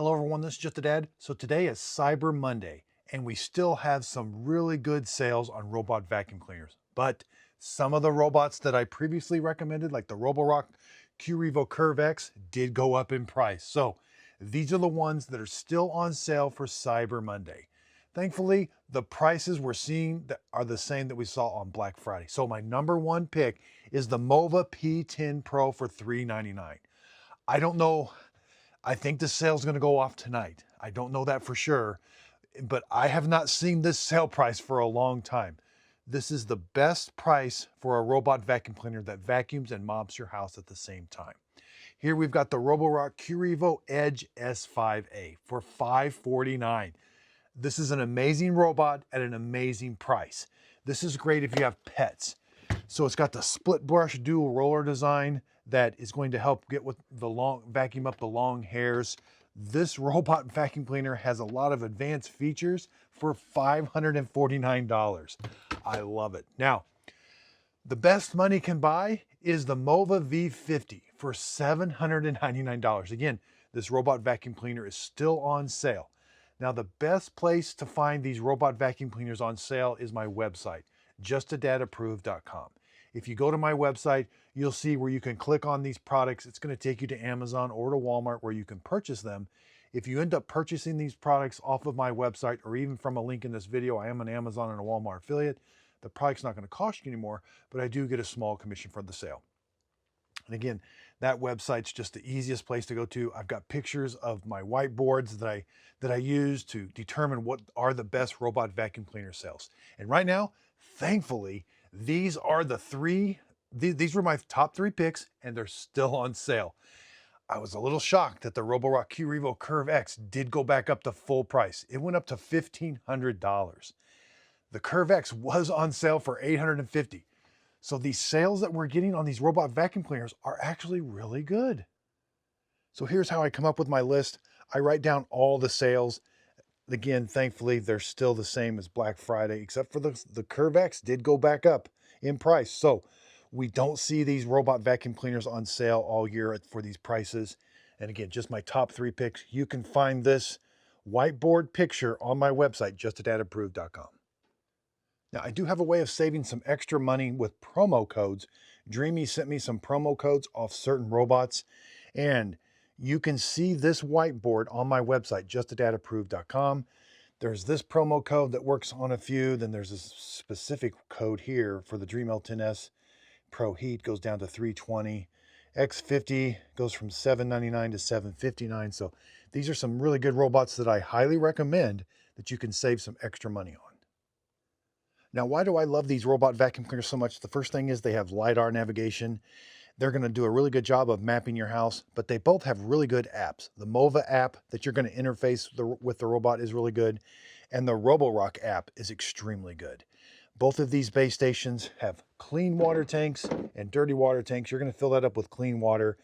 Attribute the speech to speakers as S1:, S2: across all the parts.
S1: Hello everyone, this is Just a Dad. So today is Cyber Monday and we still have some really good sales on robot vacuum cleaners. But some of the robots that I previously recommended, like the Roborock Q-Revo Curve X, did go up in price. So these are the ones that are still on sale for Cyber Monday. Thankfully, the prices we're seeing are the same that we saw on Black Friday. So my number one pick is the Mova P10 Pro for $399. I don't know. I think the sale's going to go off tonight. I don't know that for sure, but I have not seen this sale price for a long time. This is the best price for a robot vacuum cleaner that vacuums and mops your house at the same time. Here we've got the Roborock Q-Revo Edge S5V for $549. This is an amazing robot at an amazing price. This is great if you have pets. So it's got the split brush dual roller design that is going to help get with the vacuum up the long hairs. This robot vacuum cleaner has a lot of advanced features for $549. I love it. Now, the best money can buy is the Mova V50 for $799. Again, this robot vacuum cleaner is still on sale. Now, the best place to find these robot vacuum cleaners on sale is my website, justadadapproved.com. If you go to my website, you'll see where you can click on these products. It's going to take you to Amazon or to Walmart where you can purchase them. If you end up purchasing these products off of my website or even from a link in this video, I am an Amazon and a Walmart affiliate. The product's not going to cost you anymore, but I do get a small commission for the sale. And again, that website's just the easiest place to go to. I've got pictures of my whiteboards that I use to determine what are the best robot vacuum cleaner sales. And right now, thankfully, these are these were my top three picks and they're still on sale. I was a little shocked that the Roborock Q-Revo Curve X did go back up to full price. It went up to $1,500. The Curve X was on sale for $850. So these sales that we're getting on these robot vacuum cleaners are actually really good. So here's how I come up with my list. I write down all the sales. Again, thankfully, they're still the same as Black Friday, except for the Curve X did go back up in price. So we don't see these robot vacuum cleaners on sale all year for these prices. And again, just my top three picks. You can find this whiteboard picture on my website, justadadapproved.com. Now, I do have a way of saving some extra money with promo codes. Dreamy sent me some promo codes off certain robots, and you can see this whiteboard on my website, justadadapproved.com. There's this promo code that works on a few. Then there's a specific code here for the Dream L10S Pro Heat, goes down to $320. X50 goes from $799 to $759. So these are some really good robots that I highly recommend that you can save some extra money on. Now, why do I love these robot vacuum cleaners so much? The first thing is they have LiDAR navigation. They're going to do a really good job of mapping your house, but they both have really good apps. The Mova app that you're going to interface with the robot is really good, and the Roborock app is extremely good. Both of these base stations have clean water tanks and dirty water tanks. You're going to fill that up with clean water.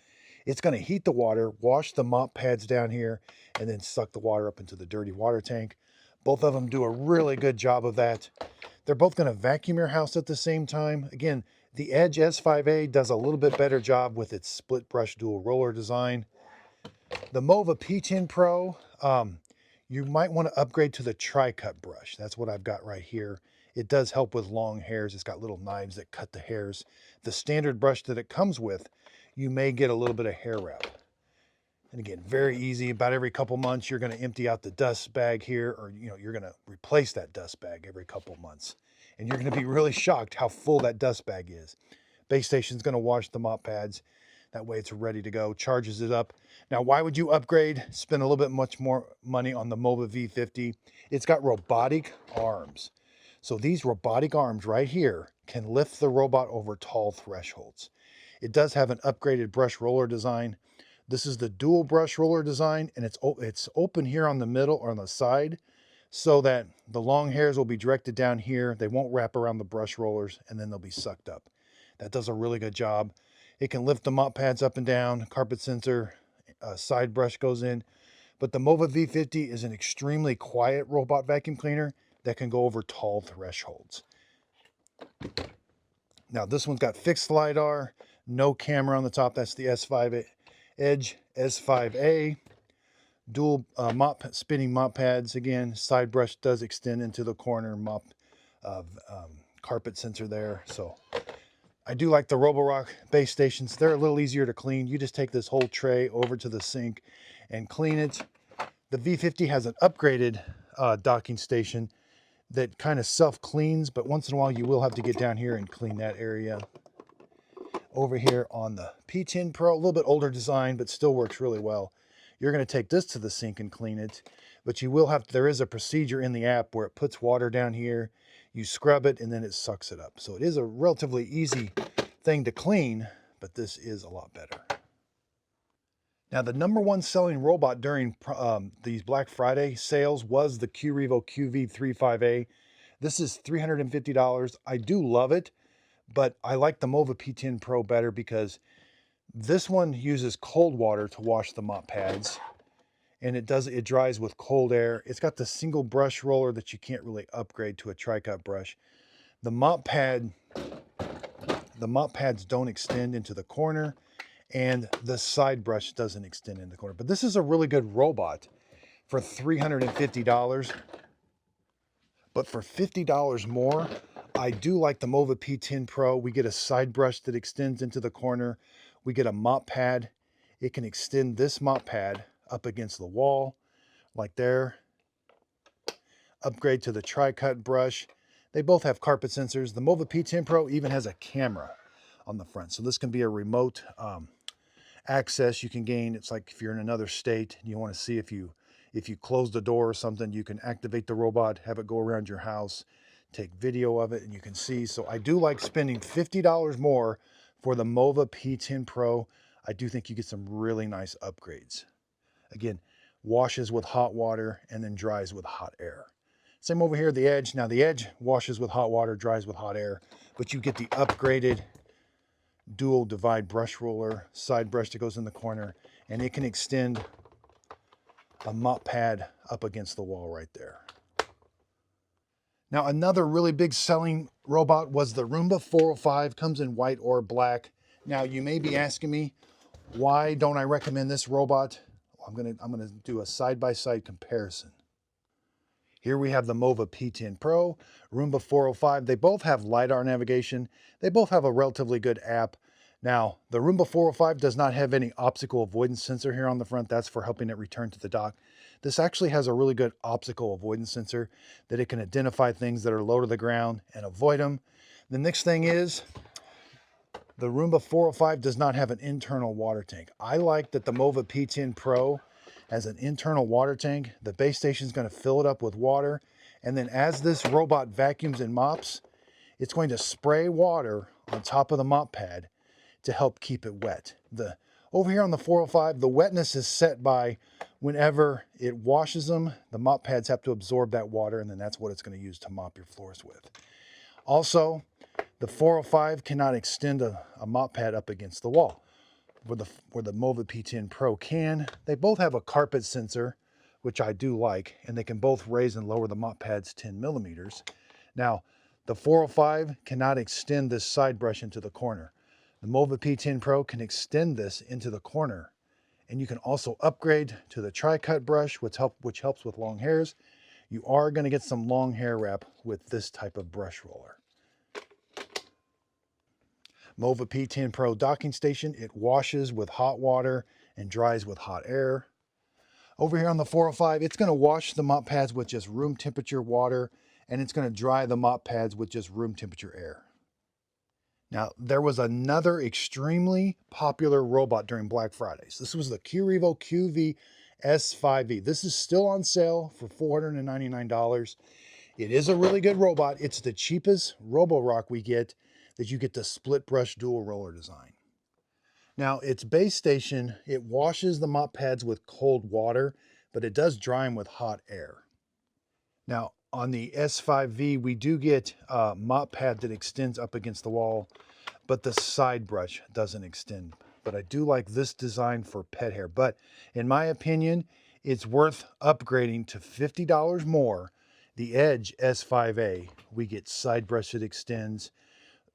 S1: It's going to heat the water, wash the mop pads down here, and then suck the water up into the dirty water tank. Both of them do a really good job of that. They're both going to vacuum your house at the same time. Again, the Edge S5V does a little bit better job with its split brush dual roller design. The Mova P10 Pro, you might want to upgrade to the tri-cut brush. That's what I've got right here. It does help with long hairs. It's got little knives that cut the hairs. The standard brush that it comes with, you may get a little bit of hair wrap. And again, very easy. About every couple months, you're going to empty out the dust bag here, or you're going to replace that dust bag every couple months. And you're going to be really shocked how full that dust bag is. Base station's going to wash the mop pads. That way it's ready to go, charges it up. Now, why would you upgrade? Spend a little bit much more money on the Mova V50. It's got robotic arms. So these robotic arms right here can lift the robot over tall thresholds. It does have an upgraded brush roller design. This is the dual brush roller design, and it's open here on the middle or on the side so that the long hairs will be directed down here. They won't wrap around the brush rollers, and then they'll be sucked up. That does a really good job. It can lift the mop pads up and down, carpet sensor, side brush goes in. But the Mova V50 is an extremely quiet robot vacuum cleaner that can go over tall thresholds. Now, this one's got fixed LiDAR, no camera on the top. That's the S5 Edge S5V. dual spinning mop pads. Again, side brush does extend into the corner mop carpet sensor there. So I do like the Roborock base stations. They're a little easier to clean. You just take this whole tray over to the sink and clean it. The V50 has an upgraded docking station that kind of self-cleans, but once in a while you will have to get down here and clean that area. Over here on the P10 Pro, a little bit older design, but still works really well. You're going to take this to the sink and clean it, but you will have to, there is a procedure in the app where it puts water down here, you scrub it, and then it sucks it up. So it is a relatively easy thing to clean, but this is a lot better. Now, the #1 selling robot during these Black Friday sales was the QRevo QV35A. This is $350. I do love it, but I like the Mova P10 Pro better because this one uses cold water to wash the mop pads, and it dries with cold air. It's got the single brush roller that you can't really upgrade to a tri-cut brush. The mop pads don't extend into the corner, and the side brush doesn't extend in the corner. But this is a really good robot for $350. But for $50 more, I do like the Mova P10 Pro. We get a side brush that extends into the corner. We get a mop pad. It can extend this mop pad up against the wall, like there. Upgrade to the tri-cut brush. They both have carpet sensors. The Mova P10 Pro even has a camera on the front. So this can be a remote access you can gain. It's like if you're in another state and you want to see if you close the door or something, you can activate the robot, have it go around your house, take video of it, and you can see. So I do like spending $50 more for the Mova P10 Pro. I do think you get some really nice upgrades. Again, washes with hot water and then dries with hot air. Same over here, the Edge. Now the Edge washes with hot water, dries with hot air, but you get the upgraded dual divide brush roller, side brush that goes in the corner, and it can extend a mop pad up against the wall right there. Now, another really big selling robot was the Roomba 405. Comes in white or black. Now, you may be asking me, why don't I recommend this robot? I'm gonna do a side-by-side comparison. Here we have the Mova P10 Pro, Roomba 405. They both have LiDAR navigation. They both have a relatively good app. Now, the Roomba 405 does not have any optical avoidance sensor here on the front. That's for helping it return to the dock. This actually has a really good optical avoidance sensor that it can identify things that are low to the ground and avoid them. The next thing is, the Roomba 405 does not have an internal water tank. I like that the Mova P10 Pro has an internal water tank. The base station is going to fill it up with water. And then as this robot vacuums and mops, it's going to spray water on top of the mop pad to help keep it wet. Over here on the 405, the wetness is set by whenever it washes them, the mop pads have to absorb that water, and then that's what it's going to use to mop your floors with. Also, the 405 cannot extend a mop pad up against the wall, where the Mova P10 Pro can. They both have a carpet sensor, which I do like, and they can both raise and lower the mop pads 10 millimeters. Now, the 405 cannot extend this side brush into the corner. The Mova P10 Pro can extend this into the corner, and you can also upgrade to the tri-cut brush, which helps with long hairs. You are going to get some long hair wrap with this type of brush roller. Mova P10 Pro docking station, it washes with hot water and dries with hot air. Over here on the 405, it's going to wash the mop pads with just room temperature water, and it's going to dry the mop pads with just room temperature air. Now, there was another extremely popular robot during Black Fridays. This was the QRevo QV S5V. This is still on sale for $499. It is a really good robot. It's the cheapest Roborock we get, that you get the split brush dual roller design. Now, its base station, it washes the mop pads with cold water, but it does dry them with hot air. Now, on the S5V, we do get a mop pad that extends up against the wall, but the side brush doesn't extend. But I do like this design for pet hair. But in my opinion, it's worth upgrading to $50 more. The Edge S5A, we get side brush that extends,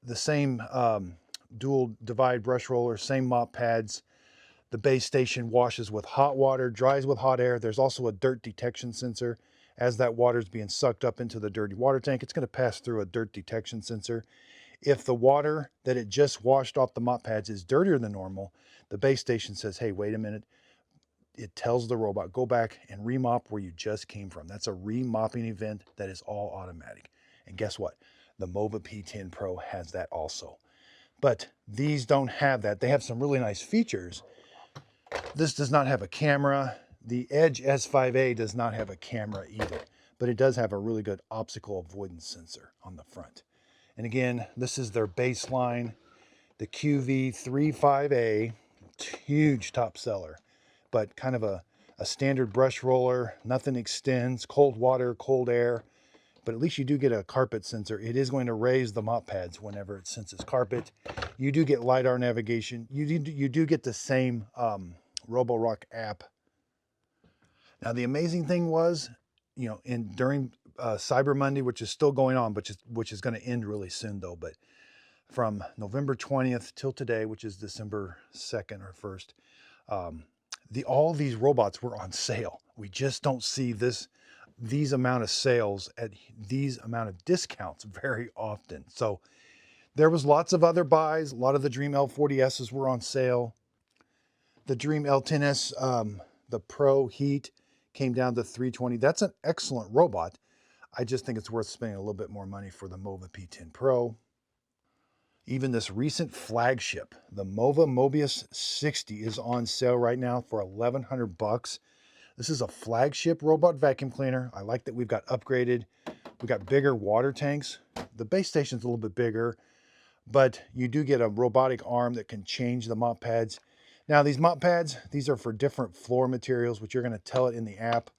S1: the same dual divide brush roller, same mop pads. The base station washes with hot water, dries with hot air. There's also a dirt detection sensor. As that water is being sucked up into the dirty water tank, it's going to pass through a dirt detection sensor. If the water that it just washed off the mop pads is dirtier than normal, the base station says, hey, wait a minute. It tells the robot, go back and remop where you just came from. That's a remopping event that is all automatic. And guess what? The Mova P10 Pro has that also. But these don't have that. They have some really nice features. This does not have a camera. The Edge S5A does not have a camera either, but it does have a really good optical avoidance sensor on the front. And again, this is their baseline, the QV35A, huge top seller, but kind of a standard brush roller. Nothing extends, cold water, cold air, but at least you do get a carpet sensor. It is going to raise the mop pads whenever it senses carpet. You do get LiDAR navigation. You do get the same Roborock app. Now, the amazing thing was, you know, during Cyber Monday, which is still going on, which is going to end really soon though, but from November 20th till today, which is December 2nd or 1st, all these robots were on sale. We just don't see these amount of sales at these amount of discounts very often. So there was lots of other buys. A lot of the Dream L40Ss were on sale. The Dream L10S, the Pro Heat, came down to $320. That's an excellent robot. I just think it's worth spending a little bit more money for the Mova P10 Pro. Even this recent flagship, the Mova Mobius 60, is on sale right now for $1,100. This is a flagship robot vacuum cleaner. I like that we've got upgraded. We got bigger water tanks. The base station's a little bit bigger, but you do get a robotic arm that can change the mop pads. Now, these mop pads, these are for different floor materials, which you're going to tell it in the app.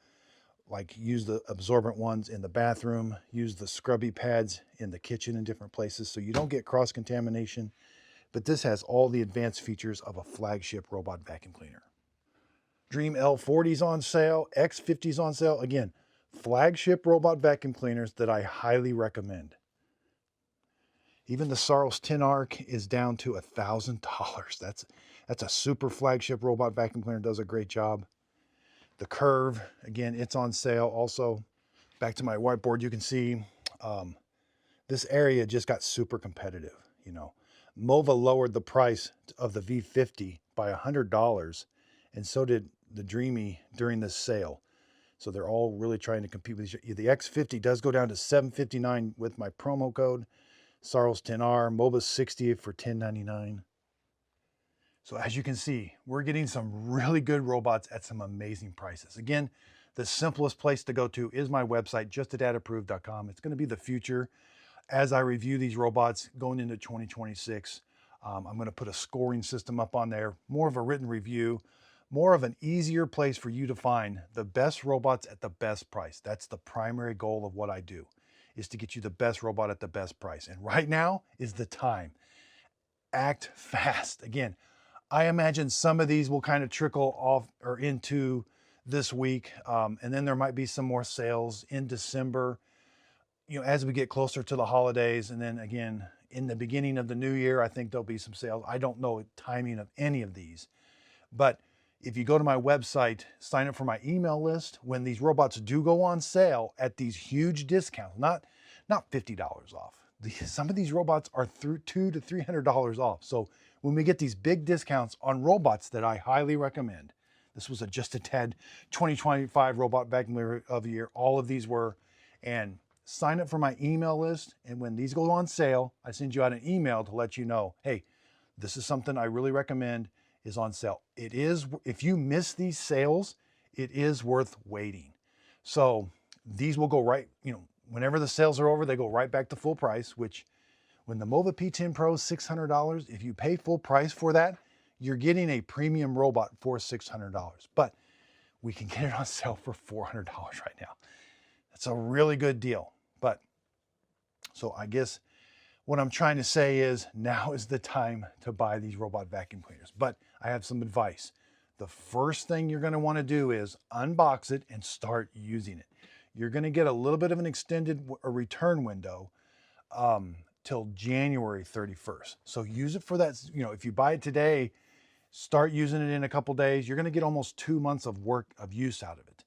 S1: Like, use the absorbent ones in the bathroom, use the scrubby pads in the kitchen in different places so you don't get cross-contamination. But this has all the advanced features of a flagship robot vacuum cleaner. Dream L40's on sale, X50's on sale. Again, flagship robot vacuum cleaners that I highly recommend. Even the Saros 10 Arc is down to $1,000. That's a super flagship robot vacuum cleaner, does a great job. The Curve, again, it's on sale also. Back to my whiteboard, you can see this area just got super competitive. You know, Mova lowered the price of the V50 by $100, and so did the Dreamy during this sale. So they're all really trying to compete with each other. The X50 does go down to $759 with my promo code. Saros 10R, Mova 60 for $10.99. So as you can see, we're getting some really good robots at some amazing prices. Again, the simplest place to go to is my website, justadadapproved.com. It's going to be the future as I review these robots going into 2026. I'm going to put a scoring system up on there, more of a written review, more of an easier place for you to find the best robots at the best price. That's the primary goal of what I do, is to get you the best robot at the best price. And right now is the time. Act fast. Again, I imagine some of these will kind of trickle off or into this week. And then there might be some more sales in December, you know, as we get closer to the holidays. And then again, in the beginning of the new year, I think there'll be some sales. I don't know the timing of any of these, but if you go to my website, sign up for my email list, when these robots do go on sale at these huge discounts, not $50 off. Some of these robots are through $200 to $300 off. So when we get these big discounts on robots that I highly recommend, this was a Just a Tad 2025 Robot Vacuum Cleaner of the Year. All of these were, and sign up for my email list. And when these go on sale, I send you out an email to let you know, hey, this is something I really recommend is on sale. It is, if you miss these sales, it is worth waiting. So these will go right, you know, whenever the sales are over, they go right back to full price, which when the Mova P10 Pro is $600, if you pay full price for that, you're getting a premium robot for $600. But we can get it on sale for $400 right now. That's a really good deal. But so I guess what I'm trying to say is now is the time to buy these robot vacuum cleaners. But I have some advice. The first thing you're going to want to do is unbox it and start using it. You're going to get a little bit of an extended return window till January 31st. So use it for that. You know, if you buy it today, Start using it in a couple days. You're going to get almost 2 months of use out of it.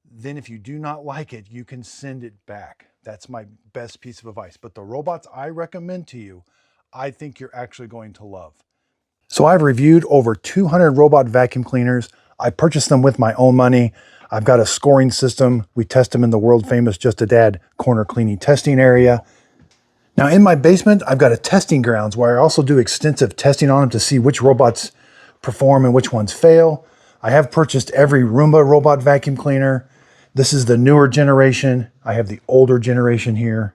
S1: Then if you do not like it, you can send it back. That's my best piece of advice. But the robots I recommend to you, I think you're actually going to love. So I've reviewed over 200 robot vacuum cleaners. I purchased them with my own money. I've got a scoring system. We test them in the world famous Just a Dad corner cleaning testing area. Now in my basement, I've got a testing grounds where I also do extensive testing on them to see which robots perform and which ones fail. I have purchased every Roomba robot vacuum cleaner. This is the newer generation. I have the older generation here.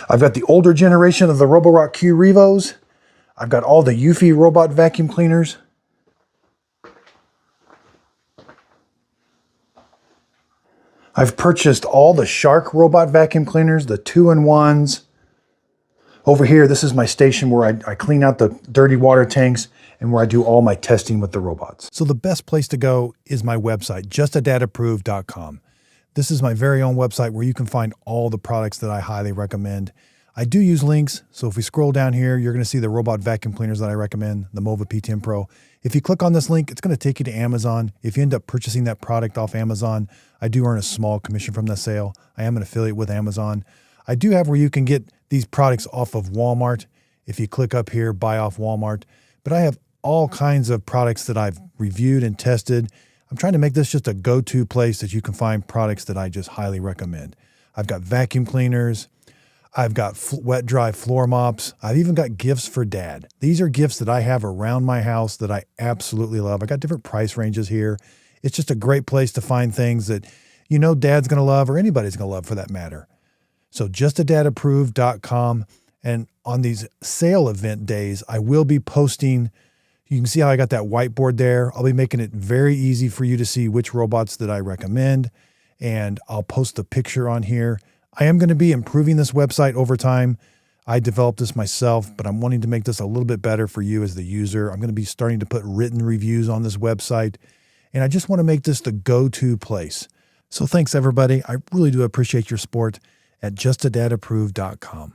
S1: I've got the older generation of the Roborock Q Revos. I've got all the Eufy robot vacuum cleaners. I've purchased all the Shark robot vacuum cleaners, the 2-in-1s. Over here, this is my station where I clean out the dirty water tanks and where I do all my testing with the robots. So the best place to go is my website, justadadapproved.com. This is my very own website where you can find all the products that I highly recommend. I do use links, so if we scroll down here, you're going to see the robot vacuum cleaners that I recommend, the Mova P10 Pro. If you click on this link, it's going to take you to Amazon. If you end up purchasing that product off Amazon, I do earn a small commission from the sale. I am an affiliate with Amazon. I do have where you can get these products off of Walmart. If you click up here, buy off Walmart. But I have all kinds of products that I've reviewed and tested. I'm trying to make this just a go-to place that you can find products that I just highly recommend. I've got vacuum cleaners. I've got wet, dry floor mops. I've even got gifts for Dad. These are gifts that I have around my house that I absolutely love. I got different price ranges here. It's just a great place to find things that you know Dad's going to love or anybody's going to love for that matter. So justadadapproved.com. And on these sale event days, I will be posting. You can see how I got that whiteboard there. I'll be making it very easy for you to see which robots that I recommend. And I'll post a picture on here. I am going to be improving this website over time. I developed this myself, but I'm wanting to make this a little bit better for you as the user. I'm going to be starting to put written reviews on this website. And I just want to make this the go-to place. So thanks, everybody. I really do appreciate your support at justadadapproved.com.